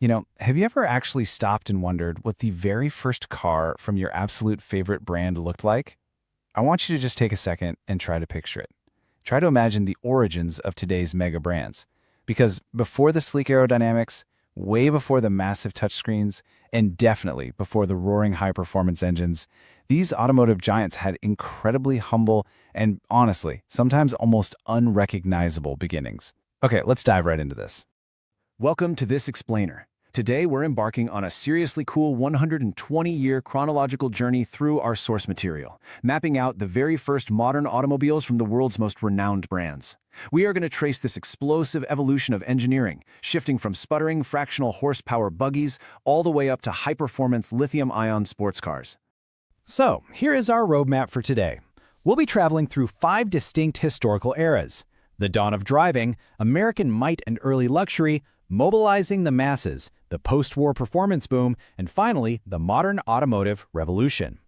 Have you ever actually stopped and wondered what the very first car from your absolute favorite brand looked like? I want you to just take a second and try to picture it. Try to imagine the origins of today's mega brands. Because before the sleek aerodynamics, way before the massive touchscreens, and definitely before the roaring high-performance engines, these automotive giants had incredibly humble and, honestly, sometimes almost unrecognizable beginnings. Okay, let's dive right into this. Welcome to This Explainer. Today we're embarking on a seriously cool 120-year chronological journey through our source material, mapping out the very first modern automobiles from the world's most renowned brands. We are going to trace this explosive evolution of engineering, shifting from sputtering fractional horsepower buggies all the way up to high-performance lithium-ion sports cars. So, here is our roadmap for today. We'll be traveling through 5 distinct historical eras: the dawn of driving, American might and early luxury, mobilizing the masses, the post-war performance boom, and finally, the modern automotive revolution.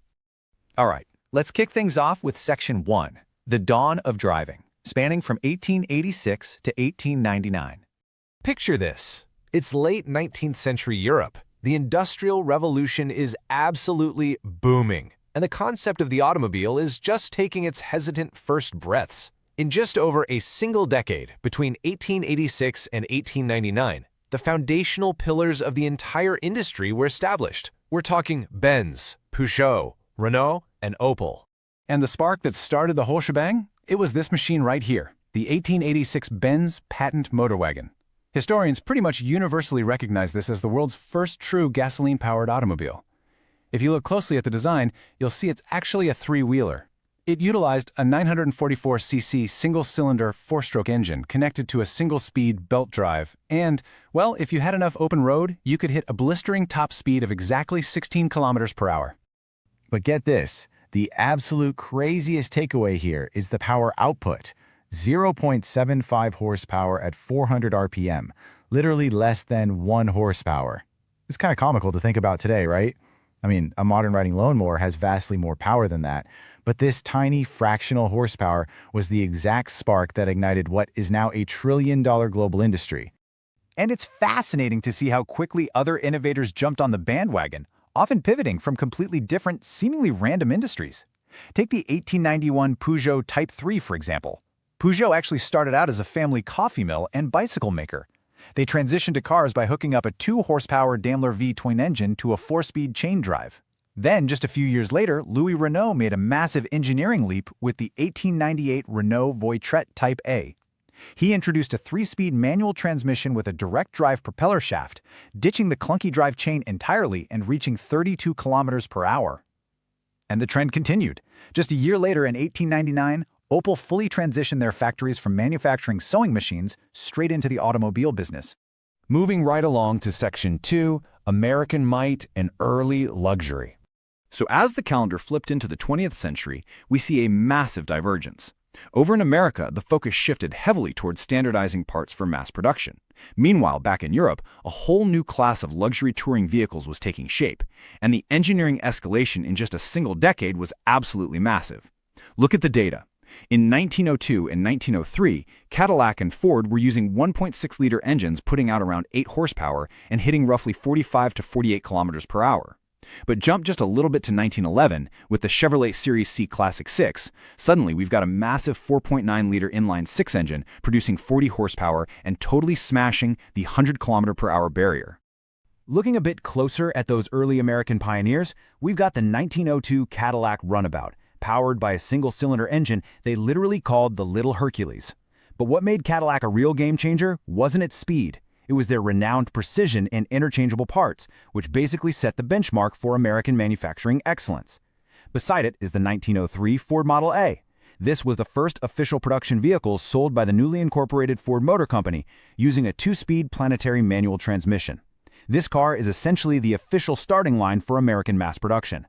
All right, let's kick things off with Section 1, the dawn of driving, spanning from 1886 to 1899. Picture this. It's late 19th century Europe. The Industrial Revolution is absolutely booming, and the concept of the automobile is just taking its hesitant first breaths. In just over a single decade, between 1886 and 1899, the foundational pillars of the entire industry were established. We're talking Benz, Peugeot, Renault, and Opel. And the spark that started the whole shebang? It was this machine right here, the 1886 Benz Patent Motor Wagon. Historians pretty much universally recognize this as the world's first true gasoline-powered automobile. If you look closely at the design, you'll see it's actually a three-wheeler. It utilized a 944cc single-cylinder four-stroke engine connected to a single-speed belt drive, and, well, if you had enough open road, you could hit a blistering top speed of exactly 16 kilometers per hour. But get this, the absolute craziest takeaway here is the power output. 0.75 horsepower at 400 RPM, literally less than 1 horsepower. It's kind of comical to think about today, right? I mean, a modern riding lawnmower has vastly more power than that, but this tiny fractional horsepower was the exact spark that ignited what is now a trillion-dollar global industry. And it's fascinating to see how quickly other innovators jumped on the bandwagon, often pivoting from completely different, seemingly random industries. Take the 1891 Peugeot Type 3, for example. Peugeot actually started out as a family coffee mill and bicycle maker. They transitioned to cars by hooking up a 2-horsepower Daimler V twin engine to a 4-speed chain drive. Then, just a few years later, Louis Renault made a massive engineering leap with the 1898 Renault Voiture Type A. He introduced a 3-speed manual transmission with a direct drive propeller shaft, ditching the clunky drive chain entirely and reaching 32 kilometers per hour. And the trend continued. Just a year later, in 1899, Opel fully transitioned their factories from manufacturing sewing machines straight into the automobile business. Moving right along to Section 2, American might and early luxury. So as the calendar flipped into the 20th century, we see a massive divergence. Over in America, the focus shifted heavily towards standardizing parts for mass production. Meanwhile, back in Europe, a whole new class of luxury touring vehicles was taking shape, and the engineering escalation in just a single decade was absolutely massive. Look at the data. In 1902 and 1903, Cadillac and Ford were using 1.6-liter engines putting out around 8 horsepower and hitting roughly 45 to 48 kilometers per hour. But jump just a little bit to 1911, with the Chevrolet Series C Classic 6, suddenly we've got a massive 4.9-liter inline-6 engine producing 40 horsepower and totally smashing the 100 kilometer per hour barrier. Looking a bit closer at those early American pioneers, we've got the 1902 Cadillac Runabout. Powered by a single-cylinder engine they literally called the Little Hercules. But what made Cadillac a real game-changer wasn't its speed. It was their renowned precision and interchangeable parts, which basically set the benchmark for American manufacturing excellence. Beside it is the 1903 Ford Model A. This was the first official production vehicle sold by the newly incorporated Ford Motor Company, using a 2-speed planetary manual transmission. This car is essentially the official starting line for American mass production.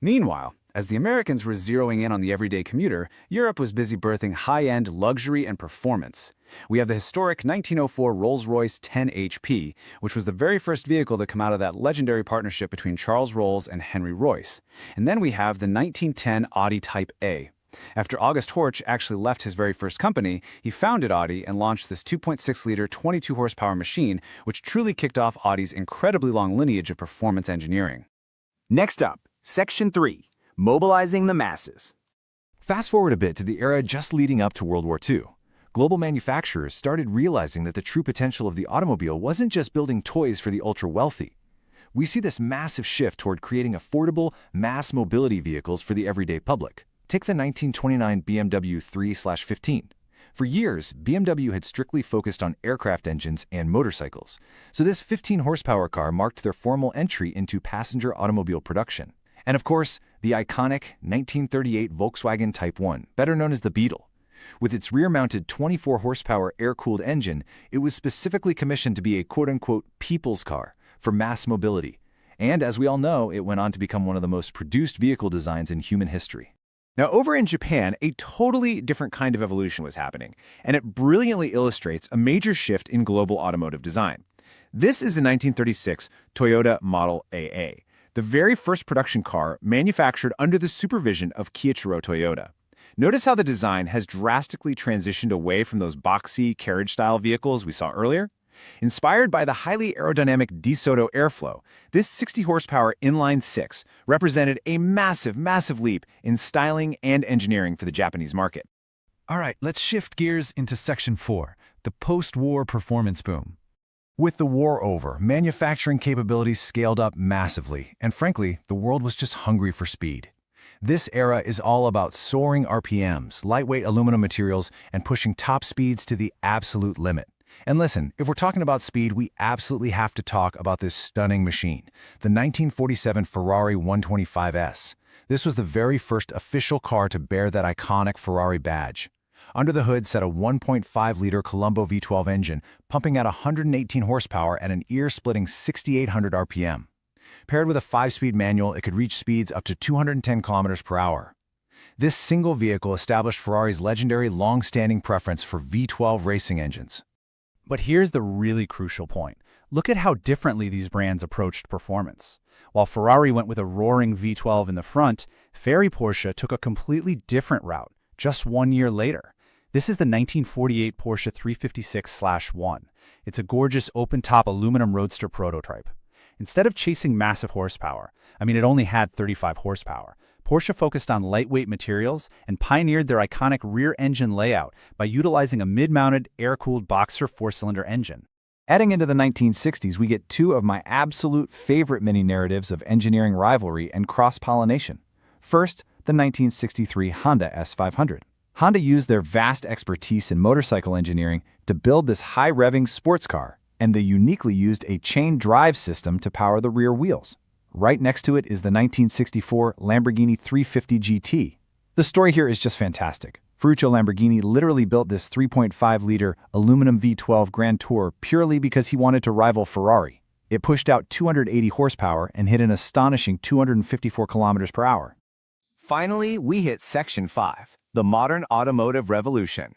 Meanwhile, as the Americans were zeroing in on the everyday commuter, Europe was busy birthing high-end luxury and performance. We have the historic 1904 Rolls-Royce 10 HP, which was the very first vehicle to come out of that legendary partnership between Charles Rolls and Henry Royce. And then we have the 1910 Audi Type A. After August Horch actually left his very first company, he founded Audi and launched this 2.6-liter, 22-horsepower machine, which truly kicked off Audi's incredibly long lineage of performance engineering. Next up, Section 3, Mobilizing the Masses. Fast forward a bit to the era just leading up to World War II. Global manufacturers started realizing that the true potential of the automobile wasn't just building toys for the ultra-wealthy. We see this massive shift toward creating affordable, mass mobility vehicles for the everyday public. Take the 1929 BMW 3/15. For years, BMW had strictly focused on aircraft engines and motorcycles, so this 15-horsepower car marked their formal entry into passenger automobile production. And of course, the iconic 1938 Volkswagen Type 1, better known as the Beetle. With its rear-mounted 24-horsepower air-cooled engine, it was specifically commissioned to be a quote-unquote people's car for mass mobility. And as we all know, it went on to become one of the most produced vehicle designs in human history. Now, over in Japan, a totally different kind of evolution was happening, and it brilliantly illustrates a major shift in global automotive design. This is the 1936 Toyota Model AA, the very first production car manufactured under the supervision of Kiichiro Toyota. Notice how the design has drastically transitioned away from those boxy, carriage-style vehicles we saw earlier? Inspired by the highly aerodynamic DeSoto Airflow, this 60-horsepower inline-six represented a massive leap in styling and engineering for the Japanese market. All right, let's shift gears into Section 4, the post-war performance boom. With the war over, manufacturing capabilities scaled up massively, and frankly, the world was just hungry for speed. This era is all about soaring RPMs, lightweight aluminum materials, and pushing top speeds to the absolute limit. And listen, if we're talking about speed, we absolutely have to talk about this stunning machine, the 1947 Ferrari 125S. This was the very first official car to bear that iconic Ferrari badge. Under the hood sat a 1.5-liter Colombo V12 engine, pumping out 118 horsepower at an ear-splitting 6,800 RPM. Paired with a 5-speed manual, it could reach speeds up to 210 kilometers per hour. This single vehicle established Ferrari's legendary long-standing preference for V12 racing engines. But here's the really crucial point. Look at how differently these brands approached performance. While Ferrari went with a roaring V12 in the front, Ferrari Porsche took a completely different route, just 1 year later. This is the 1948 Porsche 356/1. It's a gorgeous open-top aluminum roadster prototype. Instead of chasing massive horsepower, it only had 35 horsepower, Porsche focused on lightweight materials and pioneered their iconic rear engine layout by utilizing a mid-mounted, air-cooled Boxer 4-cylinder engine. Adding into the 1960s, we get two of my absolute favorite mini-narratives of engineering rivalry and cross-pollination. First, the 1963 Honda S500. Honda used their vast expertise in motorcycle engineering to build this high-revving sports car, and they uniquely used a chain drive system to power the rear wheels. Right next to it is the 1964 Lamborghini 350 GT. The story here is just fantastic. Ferruccio Lamborghini literally built this 3.5-liter aluminum V12 Grand Tour purely because he wanted to rival Ferrari. It pushed out 280 horsepower and hit an astonishing 254 kilometers per hour. Finally, we hit Section 5, the modern automotive revolution.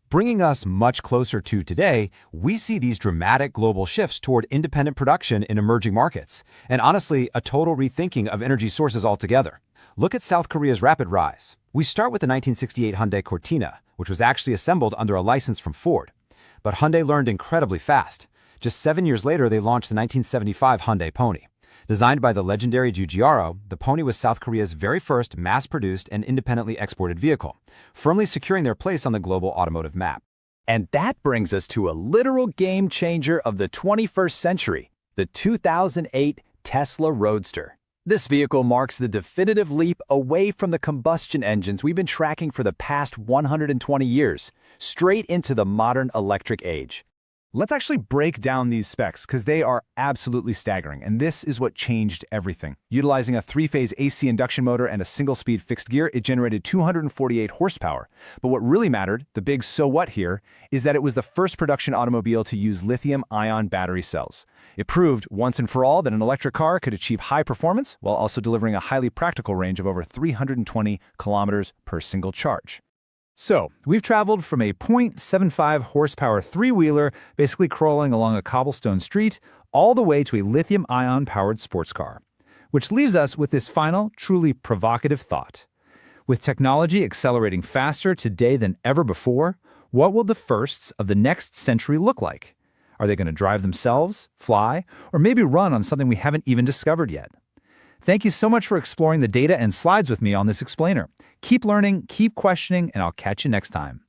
Bringing us much closer to today, we see these dramatic global shifts toward independent production in emerging markets, and honestly, a total rethinking of energy sources altogether. Look at South Korea's rapid rise. We start with the 1968 Hyundai Cortina, which was actually assembled under a license from Ford. But Hyundai learned incredibly fast. Just 7 years later, they launched the 1975 Hyundai Pony. Designed by the legendary Giugiaro, the Pony was South Korea's very first mass-produced and independently exported vehicle, firmly securing their place on the global automotive map. And that brings us to a literal game changer of the 21st century, the 2008 Tesla Roadster. This vehicle marks the definitive leap away from the combustion engines we've been tracking for the past 120 years, straight into the modern electric age. Let's actually break down these specs because they are absolutely staggering, and this is what changed everything. Utilizing a 3-phase AC induction motor and a single-speed fixed gear, it generated 248 horsepower. But what really mattered, the big so what here, is that it was the first production automobile to use lithium-ion battery cells. It proved once and for all that an electric car could achieve high performance while also delivering a highly practical range of over 320 kilometers per single charge. So, we've traveled from a 0.75 horsepower three-wheeler, basically crawling along a cobblestone street, all the way to a lithium-ion powered sports car. Which leaves us with this final, truly provocative thought. With technology accelerating faster today than ever before, what will the firsts of the next century look like? Are they going to drive themselves, fly, or maybe run on something we haven't even discovered yet? Thank you so much for exploring the data and slides with me on this explainer. Keep learning, keep questioning, and I'll catch you next time.